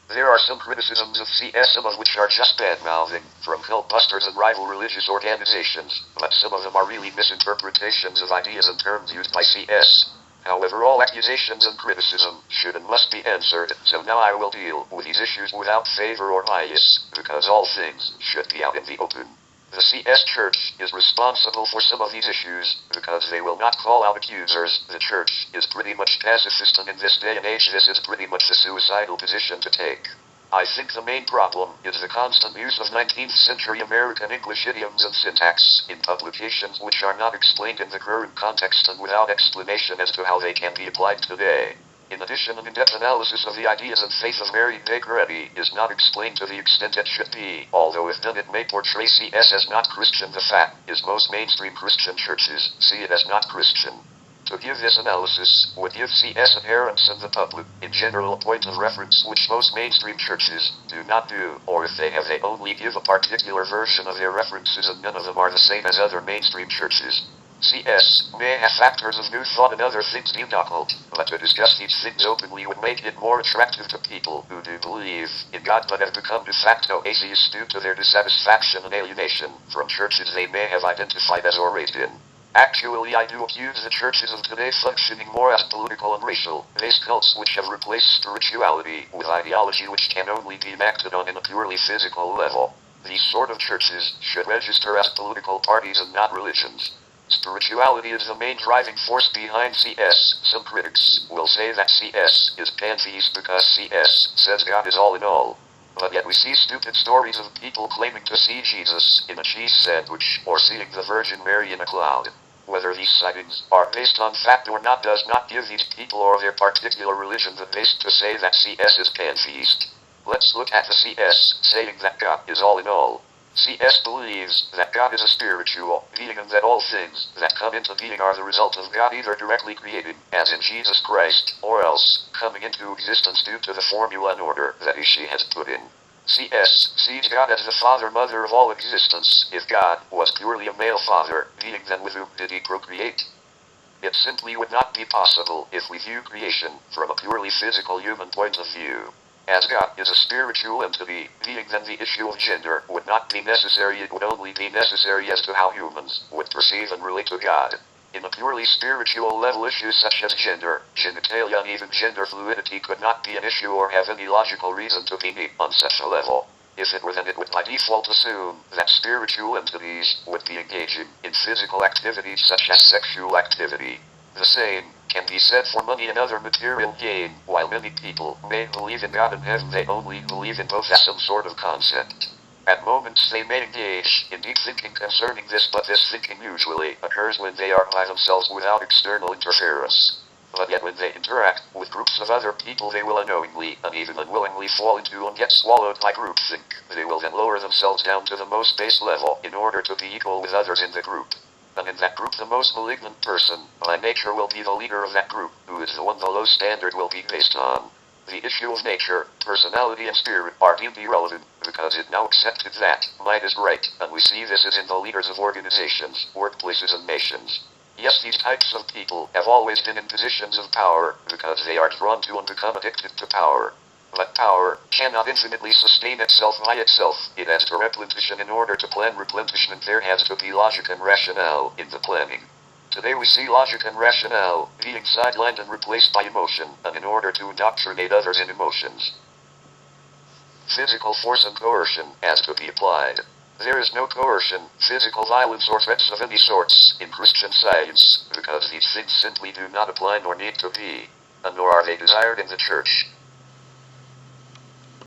There are some criticisms of CS, some of which are just bad-mouthing, from cult busters and rival religious organizations, but some of them are really misinterpretations of ideas and terms used by CS. However, all accusations and criticism should and must be answered, so now I will deal with these issues without favor or bias, because all things should be out in the open. The CS Church is responsible for some of these issues, because they will not call out accusers. The Church is pretty much pacifist, and in this day and age this is pretty much a suicidal position to take. I think the main problem is the constant use of 19th century American English idioms and syntax in publications which are not explained in the current context and without explanation as to how they can be applied today. In addition, an in-depth analysis of the ideas and faith of Mary Baker is not explained to the extent it should be, although if done it may portray CS as not Christian. The fact is most mainstream Christian churches see it as not Christian. To give this analysis would give CS adherents and the public, in general, a point of reference which most mainstream churches do not do, or if they have, they only give a particular version of their references, and none of them are the same as other mainstream churches. CS may have factors of new thought and other things deemed occult, but to discuss these things openly would make it more attractive to people who do believe in God but have become de facto atheists due to their dissatisfaction and alienation from churches they may have identified as or raised in. Actually, I do accuse the churches of today functioning more as political and racial-based cults which have replaced spirituality with ideology which can only be acted on in a purely physical level. These sort of churches should register as political parties and not religions. Spirituality is the main driving force behind CS. Some critics will say that CS is pantheist because CS says God is all in all. But yet we see stupid stories of people claiming to see Jesus in a cheese sandwich or seeing the Virgin Mary in a cloud. Whether these sightings are based on fact or not does not give these people or their particular religion the base to say that CS is pantheist. Let's look at the CS saying that God is all in all. CS believes that God is a spiritual being and that all things that come into being are the result of God either directly created, as in Jesus Christ, or else coming into existence due to the formula and order that she has put in. CS sees God as the father, mother of all existence. If God was purely a male father being, then with whom did he procreate? It simply would not be possible if we view creation from a purely physical human point of view. As God is a spiritual entity being, then the issue of gender would not be necessary. It would only be necessary as to how humans would perceive and relate to God. In a purely spiritual level, issues such as gender, genitalia, and even gender fluidity could not be an issue or have any logical reason to be on such a level. If it were, then it would by default assume that spiritual entities would be engaging in physical activities such as sexual activity. The same can be said for money and other material gain. While many people may believe in God and heaven, they only believe in both as some sort of concept. At moments they may engage in deep thinking concerning this, but this thinking usually occurs when they are by themselves without external interference. But yet when they interact with groups of other people, they will unknowingly and even unwillingly fall into and get swallowed by groupthink. They will then lower themselves down to the most base level in order to be equal with others in the group. And in that group, the most malignant person by nature will be the leader of that group, who is the one the low standard will be based on. The issue of nature, personality, and spirit are deemed irrelevant, because it now accepted that might is right, and we see this as in the leaders of organizations, workplaces, and nations. Yes, these types of people have always been in positions of power, because they are drawn to and become addicted to power. But power cannot infinitely sustain itself by itself. It has to replenish, and in order to plan replenishment there has to be logic and rationale in the planning. Today we see logic and rationale being sidelined and replaced by emotion, and in order to indoctrinate others in emotions, physical force and coercion has to be applied. There is no coercion, physical violence, or threats of any sorts in Christian Science, because these things simply do not apply nor need to be, and nor are they desired in the Church.